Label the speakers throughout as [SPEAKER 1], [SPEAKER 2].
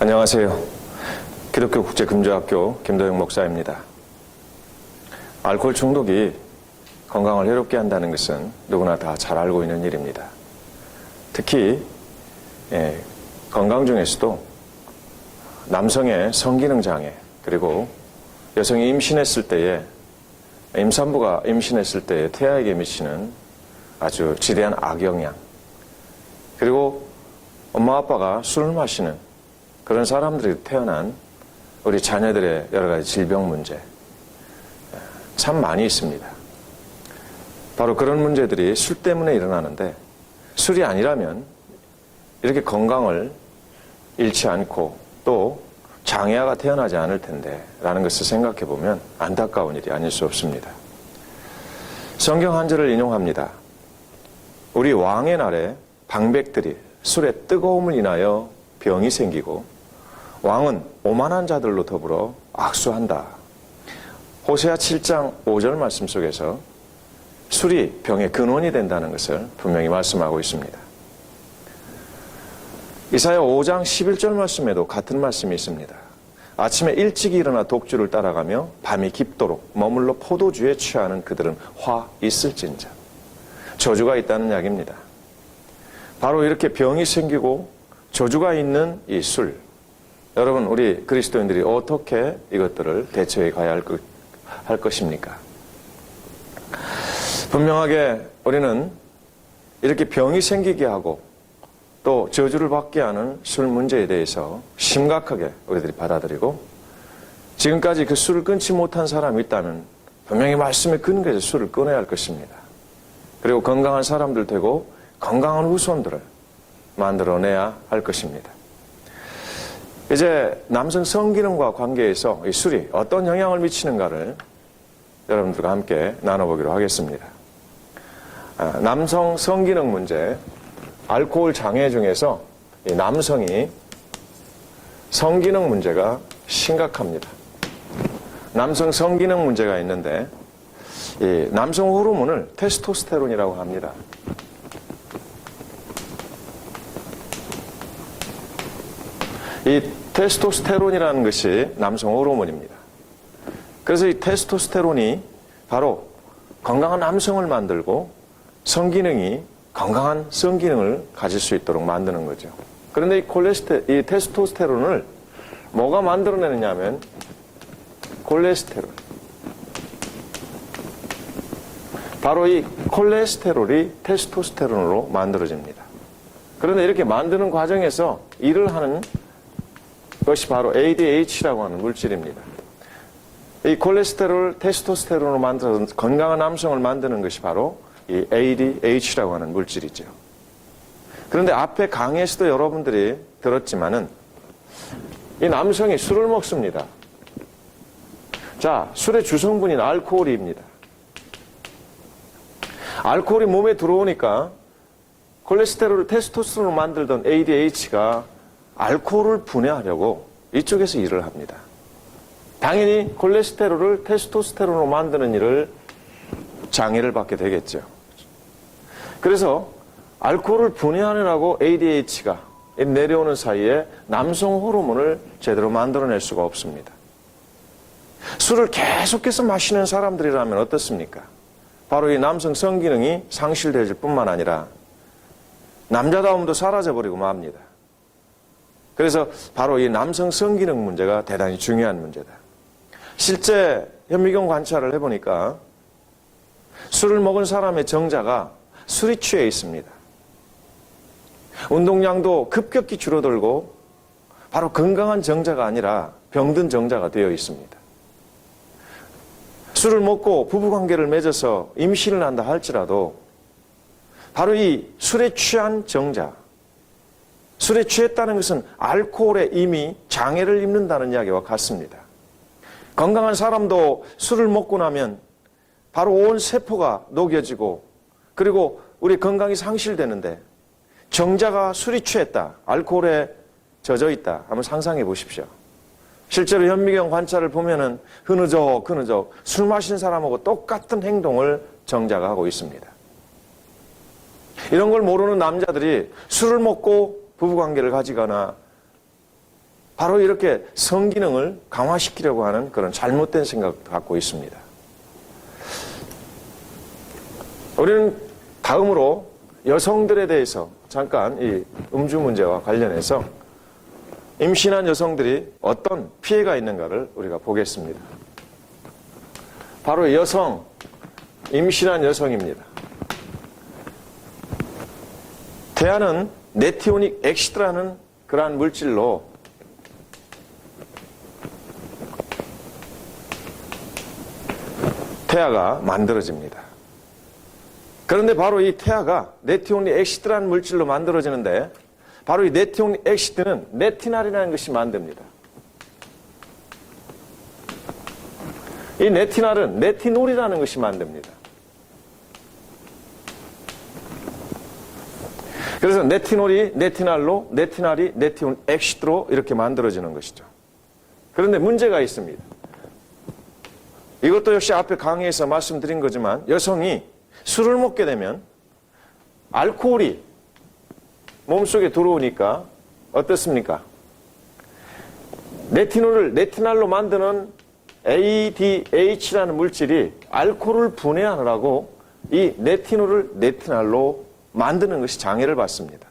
[SPEAKER 1] 안녕하세요. 기독교 국제금조학교 김도영 목사입니다. 알코올 중독이 건강을 해롭게 한다는 것은 누구나 다 잘 알고 있는 일입니다. 특히 건강 중에서도 남성의 성기능 장애, 그리고 여성이 임신했을 때에 임산부가 임신했을 때에 태아에게 미치는 아주 지대한 악영향, 그리고 엄마 아빠가 술을 마시는 그런 사람들이 태어난 우리 자녀들의 여러 가지 질병 문제 참 많이 있습니다. 바로 그런 문제들이 술 때문에 일어나는데, 술이 아니라면 이렇게 건강을 잃지 않고 또 장애아가 태어나지 않을 텐데 라는 것을 생각해 보면 안타까운 일이 아닐 수 없습니다. 성경 한 절을 인용합니다. 우리 왕의 날에 방백들이 술의 뜨거움을 인하여 병이 생기고 왕은 오만한 자들로 더불어 악수한다. 호세아 7장 5절 말씀 속에서 술이 병의 근원이 된다는 것을 분명히 말씀하고 있습니다. 이사야 5장 11절 말씀에도 같은 말씀이 있습니다. 아침에 일찍 일어나 독주를 따라가며 밤이 깊도록 머물러 포도주에 취하는 그들은 화 있을진저. 저주가 있다는 이야기입니다. 바로 이렇게 병이 생기고 저주가 있는 이 술, 여러분, 우리 그리스도인들이 어떻게 이것들을 대처해 가야 할 것입니까? 분명하게 우리는 이렇게 병이 생기게 하고 또 저주를 받게 하는 술 문제에 대해서 심각하게 우리들이 받아들이고, 지금까지 그 술을 끊지 못한 사람이 있다면 분명히 말씀에 근거해서 술을 끊어야 할 것입니다. 그리고 건강한 사람들 되고 건강한 후손들을 만들어내야 할 것입니다. 이제 남성 성기능과 관계해서 이 술이 어떤 영향을 미치는가를 여러분들과 함께 나눠보기로 하겠습니다. 남성 성기능 문제, 알코올 장애 중에서 이 남성이 성기능 문제가 심각합니다. 남성 성기능 문제가 있는데, 이 남성 호르몬을 테스토스테론이라고 합니다. 이 테스토스테론이라는 것이 남성 호르몬입니다. 그래서 이 테스토스테론이 바로 건강한 남성을 만들고 성기능이 건강한 성기능을 가질 수 있도록 만드는 거죠. 그런데 이 테스토스테론을 뭐가 만들어내느냐 하면 콜레스테롤. 바로 이 콜레스테롤이 테스토스테론으로 만들어집니다. 그런데 이렇게 만드는 과정에서 일을 하는 것이 바로 ADH라고 하는 물질입니다. 이 콜레스테롤, 테스토스테론으로 만들어서 건강한 남성을 만드는 것이 바로 이 ADH라고 하는 물질이죠. 그런데 앞에 강의에서도 여러분들이 들었지만은 이 남성이 술을 먹습니다. 자, 술의 주성분인 알코올입니다. 알코올이 몸에 들어오니까 콜레스테롤을 테스토스테론으로 만들던 ADH가 알코올을 분해하려고 이쪽에서 일을 합니다. 당연히 콜레스테롤을 테스토스테론으로 만드는 일을 장애를 받게 되겠죠. 그래서 알코올을 분해하느라고 ADH가 내려오는 사이에 남성 호르몬을 제대로 만들어낼 수가 없습니다. 술을 계속해서 마시는 사람들이라면 어떻습니까? 바로 이 남성 성기능이 상실될 뿐만 아니라 남자다움도 사라져버리고 맙니다. 그래서 바로 이 남성 성기능 문제가 대단히 중요한 문제다. 실제 현미경 관찰을 해보니까 술을 먹은 사람의 정자가 술이 취해 있습니다. 운동량도 급격히 줄어들고 바로 건강한 정자가 아니라 병든 정자가 되어 있습니다. 술을 먹고 부부관계를 맺어서 임신을 한다 할지라도 바로 이 술에 취한 정자, 술에 취했다는 것은 알코올에 이미 장애를 입는다는 이야기와 같습니다. 건강한 사람도 술을 먹고 나면 바로 온 세포가 녹여지고 그리고 우리 건강이 상실되는데, 정자가 술이 취했다, 알코올에 젖어 있다 한번 상상해 보십시오. 실제로 현미경 관찰을 보면은 흐느적 술 마신 사람하고 똑같은 행동을 정자가 하고 있습니다. 이런 걸 모르는 남자들이 술을 먹고 부부관계를 가지거나 바로 이렇게 성기능을 강화시키려고 하는 그런 잘못된 생각을 갖고 있습니다. 우리는 다음으로 여성들에 대해서 잠깐 이 음주 문제와 관련해서 임신한 여성들이 어떤 피해가 있는가를 우리가 보겠습니다. 바로 여성, 임신한 여성입니다. 태아는 네티오닉 엑시드라는 그러한 물질로 태아가 만들어집니다. 그런데 바로 이 태아가 네티오닉 엑시드라는 물질로 만들어지는데 바로 이 네티오닉 엑시드는 네티날이라는 것이 만듭니다. 이 네티날은 네티놀이라는 것이 만듭니다. 그래서 네티놀이 네티날로, 네티날이 네티오닉 엑시드로 이렇게 만들어지는 것이죠. 그런데 문제가 있습니다. 이것도 역시 앞에 강의에서 말씀드린 거지만 여성이 술을 먹게 되면 알코올이 몸속에 들어오니까 어떻습니까? 네티놀을 네티날로 만드는 ADH라는 물질이 알코올을 분해하느라고 이 네티놀을 네티날로 만드는 것이 장애를 받습니다.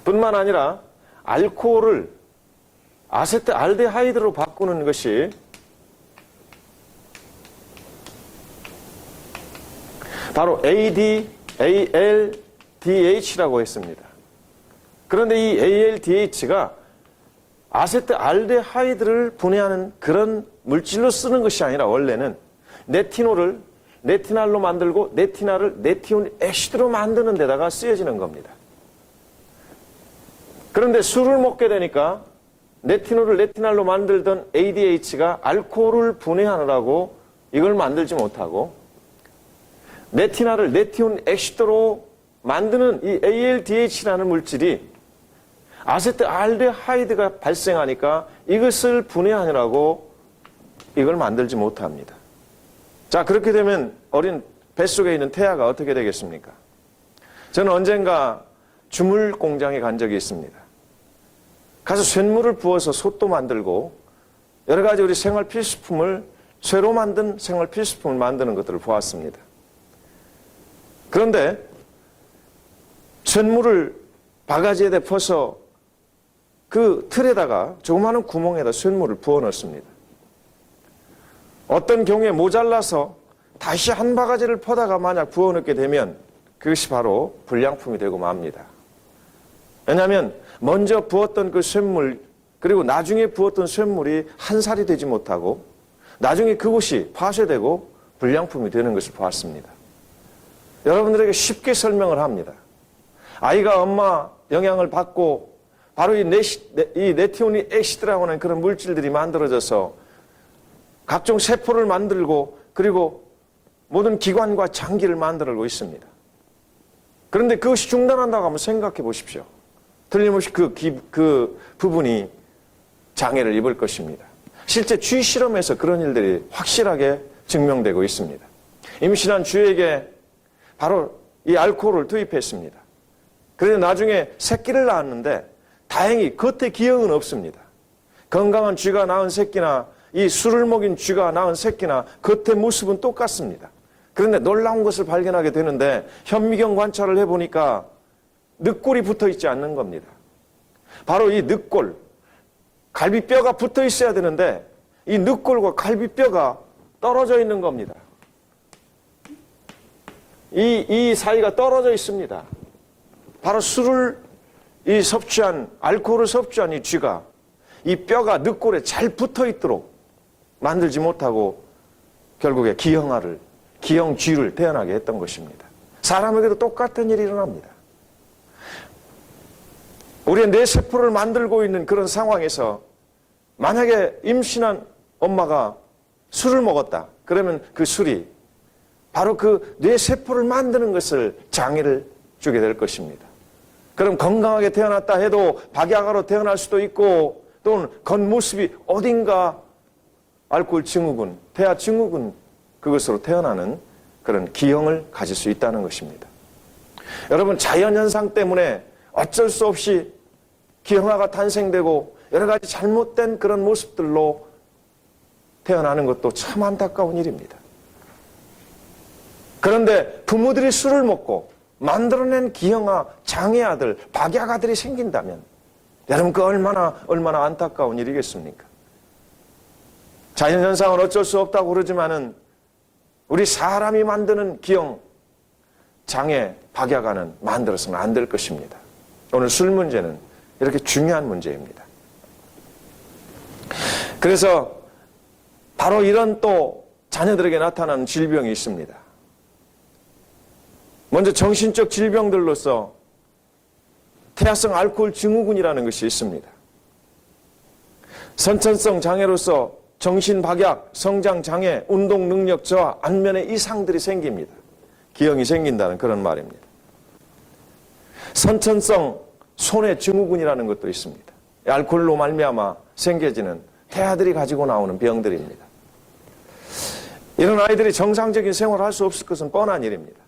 [SPEAKER 1] 뿐만 아니라 알코올을 아세트알데하이드로 바꾸는 것이 바로 ALDH라고 했습니다. 그런데 이 ALDH가 아세트알데하이드를 분해하는 그런 물질로 쓰는 것이 아니라 원래는 네티놀을 네티날로 만들고 네티날을 네티오닉 엑시드로 만드는 데다가 쓰여지는 겁니다. 그런데 술을 먹게 되니까 네티놀을 네티날로 만들던 ADH가 알코올을 분해하느라고 이걸 만들지 못하고 네티날을 네티오닉 엑시드로 만드는 이 ALDH라는 물질이 아세트알데하이드가 발생하니까 이것을 분해하느라고 이걸 만들지 못합니다. 자, 그렇게 되면 어린 뱃속에 있는 태아가 어떻게 되겠습니까? 저는 언젠가 주물 공장에 간 적이 있습니다. 가서 쇳물을 부어서 솥도 만들고 여러 가지 우리 생활 필수품을 쇠로 만든 생활 필수품을 만드는 것들을 보았습니다. 그런데 쇳물을 바가지에 퍼서 그 틀에다가 조그마한 구멍에다 쇳물을 부어 넣습니다. 어떤 경우에 모자라서 다시 한 바가지를 퍼다가 만약 부어 넣게 되면 그것이 바로 불량품이 되고 맙니다. 왜냐하면 먼저 부었던 그 쇳물 그리고 나중에 부었던 쇳물이 한 살이 되지 못하고 나중에 그것이 파쇄되고 불량품이 되는 것을 보았습니다. 여러분들에게 쉽게 설명을 합니다. 아이가 엄마 영향을 받고 바로 이 네티오닉 엑시드라고 하는 그런 물질들이 만들어져서 각종 세포를 만들고 그리고 모든 기관과 장기를 만들고 있습니다. 그런데 그것이 중단한다고 한번 생각해 보십시오. 틀림없이 그 부분이 장애를 입을 것입니다. 실제 쥐 실험에서 그런 일들이 확실하게 증명되고 있습니다. 임신한 쥐에게 바로 이 알코올을 투입했습니다. 그래서 나중에 새끼를 낳았는데 다행히 겉에 기형은 없습니다. 건강한 쥐가 낳은 새끼나 이 술을 먹인 쥐가 낳은 새끼나 겉의 모습은 똑같습니다. 그런데 놀라운 것을 발견하게 되는데 현미경 관찰을 해보니까 늑골이 붙어 있지 않는 겁니다. 바로 이 늑골, 갈비뼈가 붙어 있어야 되는데 이 늑골과 갈비뼈가 떨어져 있는 겁니다. 이 사이가 떨어져 있습니다. 바로 술을 알코올을 섭취한 이 쥐가 이 뼈가 늑골에 잘 붙어 있도록 만들지 못하고 결국에 기형 쥐를 태어나게 했던 것입니다. 사람에게도 똑같은 일이 일어납니다. 우리의 뇌세포를 만들고 있는 그런 상황에서 만약에 임신한 엄마가 술을 먹었다. 그러면 그 술이 바로 그 뇌세포를 만드는 것을 장애를 주게 될 것입니다. 그럼 건강하게 태어났다 해도 박약아로 태어날 수도 있고 또는 겉모습이 어딘가 알코올 증후군, 태아 증후군 그것으로 태어나는 그런 기형을 가질 수 있다는 것입니다. 여러분 자연현상 때문에 어쩔 수 없이 기형아가 탄생되고 여러 가지 잘못된 그런 모습들로 태어나는 것도 참 안타까운 일입니다. 그런데 부모들이 술을 먹고 만들어낸 기형아, 장애 아들, 박약 아들이 생긴다면 여러분 그 얼마나 안타까운 일이겠습니까? 자연현상은 어쩔 수 없다고 그러지만은 우리 사람이 만드는 기형, 장애, 박약아는 만들어서는 안 될 것입니다. 오늘 술 문제는 이렇게 중요한 문제입니다. 그래서 바로 이런 또 자녀들에게 나타나는 질병이 있습니다. 먼저 정신적 질병들로서 태아성 알코올 증후군이라는 것이 있습니다. 선천성 장애로서 정신박약, 성장장애, 운동능력 저하, 안면의 이상들이 생깁니다. 기형이 생긴다는 그런 말입니다. 선천성 손해 증후군이라는 것도 있습니다. 알코올로 말미암아 생겨지는 태아들이 가지고 나오는 병들입니다. 이런 아이들이 정상적인 생활을 할 수 없을 것은 뻔한 일입니다.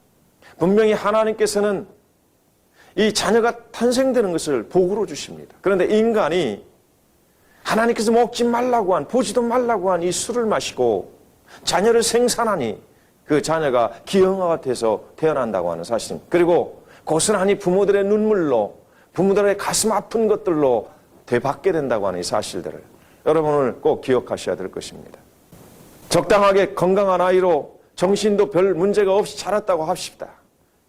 [SPEAKER 1] 분명히 하나님께서는 이 자녀가 탄생되는 것을 복으로 주십니다. 그런데 인간이 하나님께서 먹지 말라고 한, 보지도 말라고 한 이 술을 마시고 자녀를 생산하니 그 자녀가 기형아가 돼서 태어난다고 하는 사실입니다. 그리고 고스란히 부모들의 눈물로, 부모들의 가슴 아픈 것들로 되받게 된다고 하는 이 사실들을 여러분을 꼭 기억하셔야 될 것입니다. 적당하게 건강한 아이로 정신도 별 문제가 없이 자랐다고 합시다.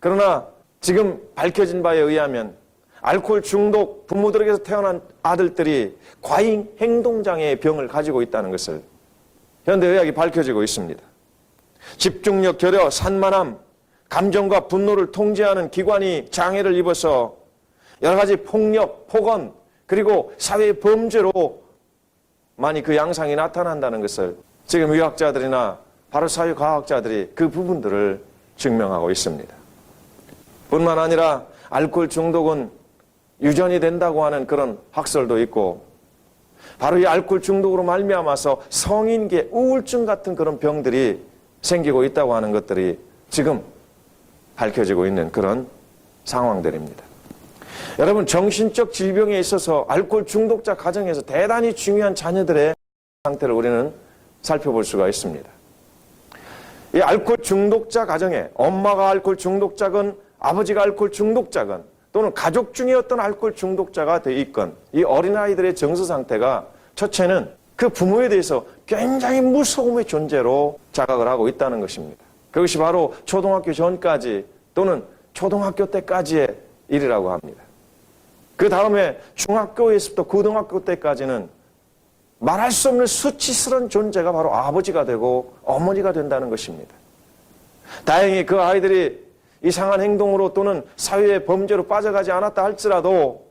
[SPEAKER 1] 그러나 지금 밝혀진 바에 의하면 알코올 중독 부모들에게서 태어난 아들들이 과잉 행동장애의 병을 가지고 있다는 것을 현대의학이 밝혀지고 있습니다. 집중력 결여, 산만함, 감정과 분노를 통제하는 기관이 장애를 입어서 여러 가지 폭력, 폭언, 그리고 사회 범죄로 많이 그 양상이 나타난다는 것을 지금 의학자들이나 바로 사회과학자들이 그 부분들을 증명하고 있습니다. 뿐만 아니라 알코올 중독은 유전이 된다고 하는 그런 학설도 있고 바로 이 알코올 중독으로 말미암아서 성인계 우울증 같은 그런 병들이 생기고 있다고 하는 것들이 지금 밝혀지고 있는 그런 상황들입니다. 여러분, 정신적 질병에 있어서 알코올 중독자 가정에서 대단히 중요한 자녀들의 상태를 우리는 살펴볼 수가 있습니다. 이 알코올 중독자 가정에 엄마가 알코올 중독자건 아버지가 알코올 중독자건 또는 가족 중에 어떤 알코올 중독자가 돼 있건 이 어린아이들의 정서 상태가 첫째는 그 부모에 대해서 굉장히 무서움의 존재로 자각을 하고 있다는 것입니다. 그것이 바로 초등학교 전까지 또는 초등학교 때까지의 일이라고 합니다. 그 다음에 중학교에서부터 고등학교 때까지는 말할 수 없는 수치스러운 존재가 바로 아버지가 되고 어머니가 된다는 것입니다. 다행히 그 아이들이 이상한 행동으로 또는 사회의 범죄로 빠져가지 않았다 할지라도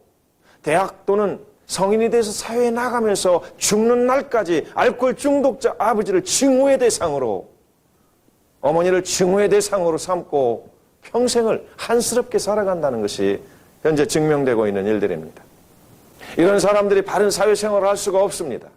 [SPEAKER 1] 대학 또는 성인이 돼서 사회에 나가면서 죽는 날까지 알코올 중독자 아버지를 증오의 대상으로, 어머니를 증오의 대상으로 삼고 평생을 한스럽게 살아간다는 것이 현재 증명되고 있는 일들입니다. 이런 사람들이 바른 사회생활을 할 수가 없습니다.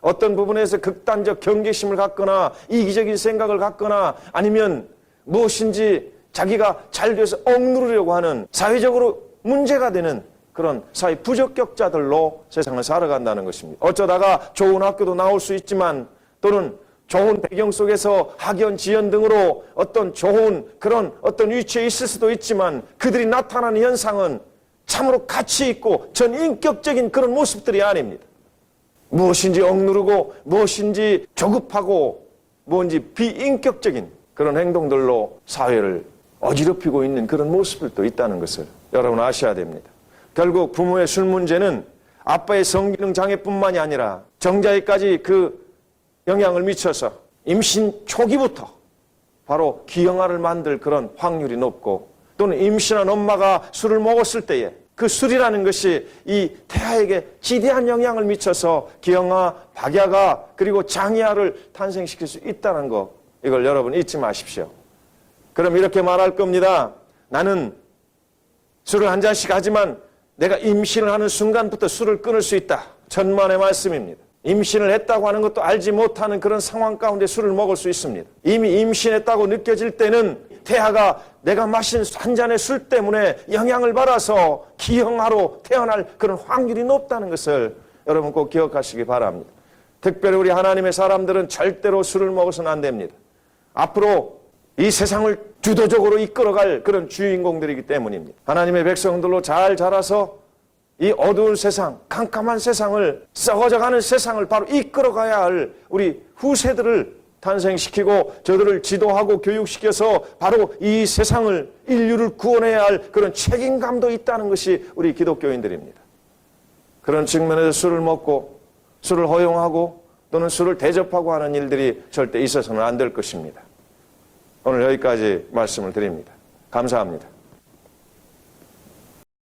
[SPEAKER 1] 어떤 부분에서 극단적 경계심을 갖거나 이기적인 생각을 갖거나 아니면 무엇인지 자기가 잘 돼서 억누르려고 하는 사회적으로 문제가 되는 그런 사회 부적격자들로 세상을 살아간다는 것입니다. 어쩌다가 좋은 학교도 나올 수 있지만 또는 좋은 배경 속에서 학연, 지연 등으로 어떤 좋은 그런 어떤 위치에 있을 수도 있지만 그들이 나타나는 현상은 참으로 가치 있고 전인격적인 그런 모습들이 아닙니다. 무엇인지 억누르고 무엇인지 조급하고 무엇인지 비인격적인 그런 행동들로 사회를 어지럽히고 있는 그런 모습들도 있다는 것을 여러분 아셔야 됩니다. 결국 부모의 술 문제는 아빠의 성기능 장애뿐만이 아니라 정자에까지 그 영향을 미쳐서 임신 초기부터 바로 기형아를 만들 그런 확률이 높고 또는 임신한 엄마가 술을 먹었을 때에 그 술이라는 것이 이 태아에게 지대한 영향을 미쳐서 기형아, 박약아 그리고 장애아를 탄생시킬 수 있다는 거, 이걸 여러분 잊지 마십시오. 그럼 이렇게 말할 겁니다. 나는 술을 한 잔씩 하지만 내가 임신을 하는 순간부터 술을 끊을 수 있다. 천만의 말씀입니다. 임신을 했다고 하는 것도 알지 못하는 그런 상황 가운데 술을 먹을 수 있습니다. 이미 임신했다고 느껴질 때는 태아가 내가 마신 한 잔의 술 때문에 영향을 받아서 기형아로 태어날 그런 확률이 높다는 것을 여러분 꼭 기억하시기 바랍니다. 특별히 우리 하나님의 사람들은 절대로 술을 먹어서는 안 됩니다. 앞으로 이 세상을 주도적으로 이끌어갈 그런 주인공들이기 때문입니다. 하나님의 백성들로 잘 자라서 이 어두운 세상, 캄캄한 세상을, 썩어져가는 세상을 바로 이끌어가야 할 우리 후세들을 탄생시키고 저들을 지도하고 교육시켜서 바로 이 세상을, 인류를 구원해야 할 그런 책임감도 있다는 것이 우리 기독교인들입니다. 그런 측면에서 술을 먹고 술을 허용하고 또는 술을 대접하고 하는 일들이 절대 있어서는 안 될 것입니다. 오늘 여기까지 말씀을 드립니다. 감사합니다.